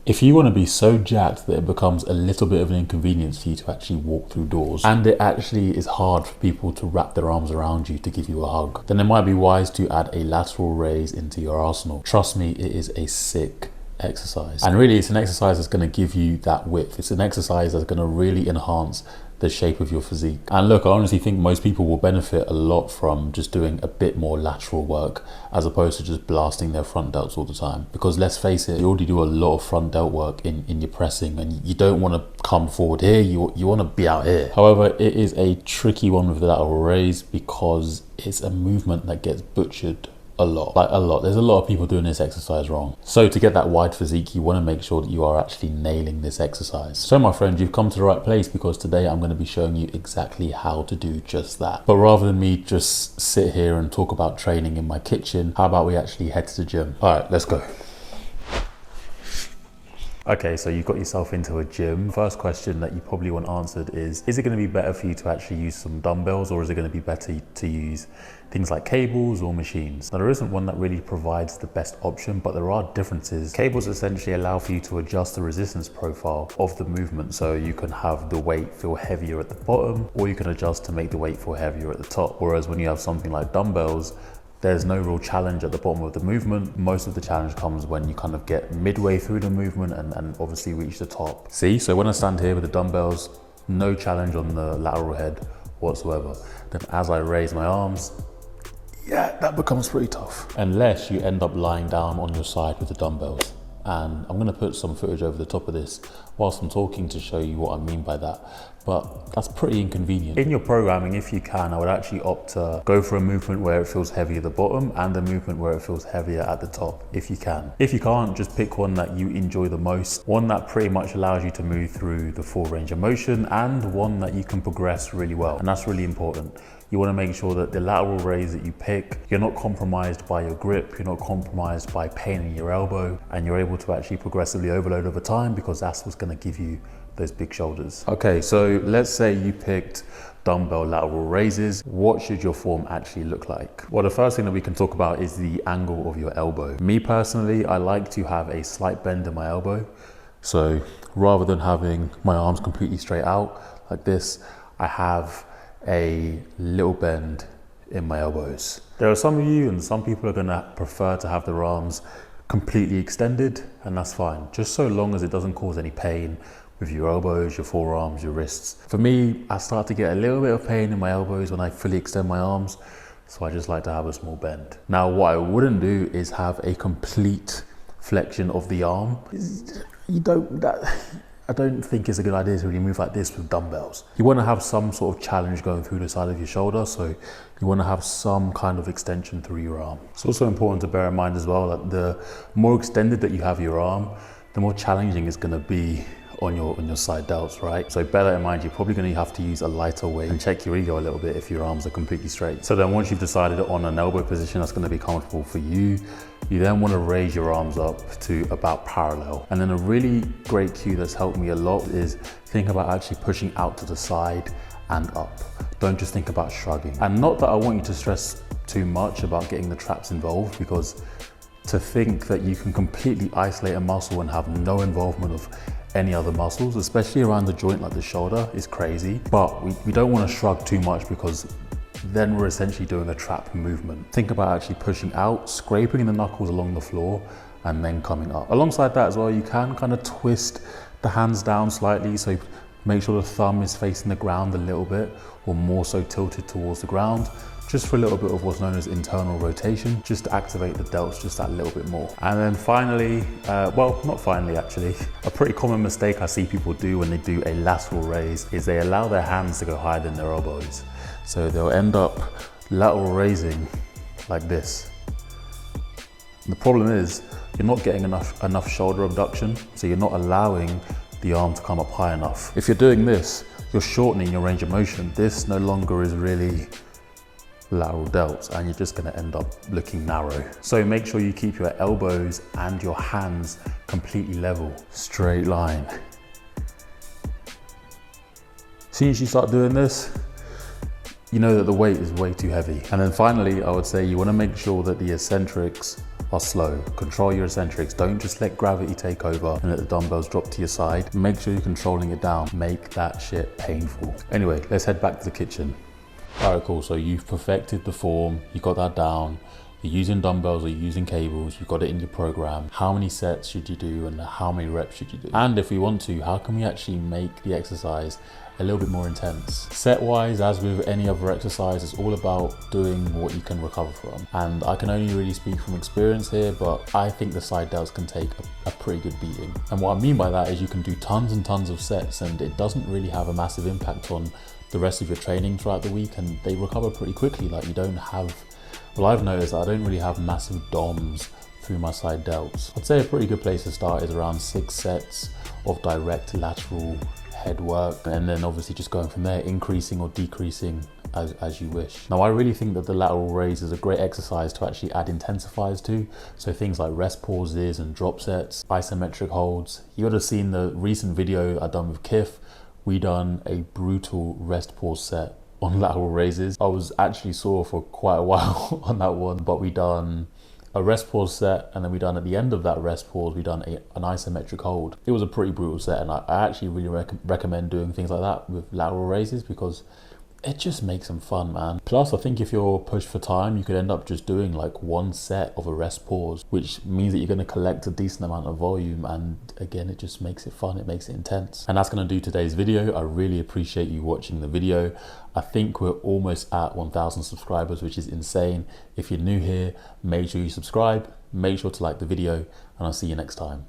If you want to be so jacked that it becomes a little bit of an inconvenience for you to actually walk through doors, and it actually is hard for people to wrap their arms around you to give you a hug, then it might be wise to add a lateral raise into your arsenal. Trust me, it is a sick exercise. And really, it's an exercise that's going to give you that width. It's an exercise that's going to really enhance the shape of your physique. And look, I honestly think most people will benefit a lot from just doing a bit more lateral work as opposed to just blasting their front delts all the time. Because let's face it, you already do a lot of front delt work in your pressing, and you don't want to come forward here, you want to be out here. However, it is a tricky one with the lateral raise because it's a movement that gets butchered a lot. There's a lot of people doing this exercise wrong. So to get that wide physique, you want to make sure that you are actually nailing this exercise. So my friend, you've come to the right place, because today I'm going to be showing you exactly how to do just that. But rather than me just sit here and talk about training in my kitchen, how about we actually head to the gym? All right, let's go. Okay, so you've got yourself into a gym. First question that you probably want answered is it going to be better for you to actually use some dumbbells, or is it going to be better to use things like cables or machines? Now, there isn't one that really provides the best option, but there are differences. Cables essentially allow for you to adjust the resistance profile of the movement, so you can have the weight feel heavier at the bottom, or you can adjust to make the weight feel heavier at the top. Whereas when you have something like dumbbells, there's no real challenge at the bottom of the movement. Most of the challenge comes when you kind of get midway through the movement and obviously reach the top. See, so when I stand here with the dumbbells, no challenge on the lateral head whatsoever. Then as I raise my arms, yeah, that becomes pretty tough. Unless you end up lying down on your side with the dumbbells. And I'm gonna put some footage over the top of this whilst I'm talking to show you what I mean by that. But that's pretty inconvenient. In your programming, if you can, I would actually opt to go for a movement where it feels heavier at the bottom and a movement where it feels heavier at the top, if you can. If you can't, just pick one that you enjoy the most, one that pretty much allows you to move through the full range of motion, and one that you can progress really well. And that's really important. You want to make sure that the lateral raise that you pick, you're not compromised by your grip, you're not compromised by pain in your elbow, and you're able to actually progressively overload over time, because that's what's going to give you those big shoulders. Okay, so let's say you picked dumbbell lateral raises. What should your form actually look like? Well, the first thing that we can talk about is the angle of your elbow. Me personally, I like to have a slight bend in my elbow. So rather than having my arms completely straight out like this, I have a little bend in my elbows. There are some of you, and some people are gonna prefer to have their arms completely extended, and that's fine, just so long as it doesn't cause any pain with your elbows, your forearms, your wrists. For me, I start to get a little bit of pain in my elbows when I fully extend my arms, so I just like to have a small bend. Now, what I wouldn't do is have a complete flexion of the arm. I don't think it's a good idea to really move like this with dumbbells. You want to have some sort of challenge going through the side of your shoulder, so you want to have some kind of extension through your arm. It's also important to bear in mind as well that the more extended that you have your arm, the more challenging it's going to be on your side delts, right? So bear that in mind. You're probably going to have to use a lighter weight and check your ego a little bit if your arms are completely straight. So then once you've decided on an elbow position that's going to be comfortable for you, you then want to raise your arms up to about parallel. And then a really great cue that's helped me a lot is think about actually pushing out to the side and up. Don't just think about shrugging. And not that I want you to stress too much about getting the traps involved, because to think that you can completely isolate a muscle and have no involvement of any other muscles, especially around the joint like the shoulder, is crazy. But we don't want to shrug too much, because then we're essentially doing a trap movement. Think about actually pushing out, scraping the knuckles along the floor, and then coming up. Alongside that as well, you can kind of twist the hands down slightly, so make sure the thumb is facing the ground a little bit, or more so tilted towards the ground, just for a little bit of what's known as internal rotation, just to activate the delts just that little bit more. And then finally, well, not finally actually, a pretty common mistake I see people do when they do a lateral raise is they allow their hands to go higher than their elbows. So they'll end up lateral raising like this. And the problem is you're not getting enough shoulder abduction, so you're not allowing the arm to come up high enough. If you're doing this, you're shortening your range of motion. This no longer is really lateral delts, and you're just going to end up looking narrow. So make sure you keep your elbows and your hands completely level, straight line. As soon as you start doing this, you know that the weight is way too heavy. And then finally, I would say you want to make sure that the eccentrics are slow. Control your eccentrics. Don't just let gravity take over and let the dumbbells drop to your side. Make sure you're controlling it down. Make that shit painful. Anyway, let's head back to the kitchen. All right, cool. So you've perfected the form. You got that down. You're using dumbbells or you're using cables, you've got it in your program. How many sets should you do and how many reps should you do? And if we want to, how can we actually make the exercise a little bit more intense? Set wise, as with any other exercise, it's all about doing what you can recover from. And I can only really speak from experience here, but I think the side delts can take a pretty good beating. And what I mean by that is you can do tons and tons of sets and it doesn't really have a massive impact on the rest of your training throughout the week, and they recover pretty quickly. Like you don't have, well, I've noticed that I don't really have massive DOMs through my side delts. I'd say a pretty good place to start is around 6 sets of direct lateral head work, and then obviously just going from there, increasing or decreasing as you wish. Now, I really think that the lateral raise is a great exercise to actually add intensifiers to. So things like rest pauses and drop sets, isometric holds. You would have seen the recent video I done with Kif. We done a brutal rest pause set on lateral raises. I was actually sore for quite a while on that one, but we done a rest pause set, and then we done at the end of that rest pause, we done an isometric hold. It was a pretty brutal set, and I actually really recommend doing things like that with lateral raises because it just makes them fun, man. Plus, I think if you're pushed for time, you could end up just doing like 1 set of a rest pause, which means that you're gonna collect a decent amount of volume. And again, it just makes it fun, it makes it intense. And that's gonna do today's video. I really appreciate you watching the video. I think we're almost at 1,000 subscribers, which is insane. If you're new here, make sure you subscribe, make sure to like the video, and I'll see you next time.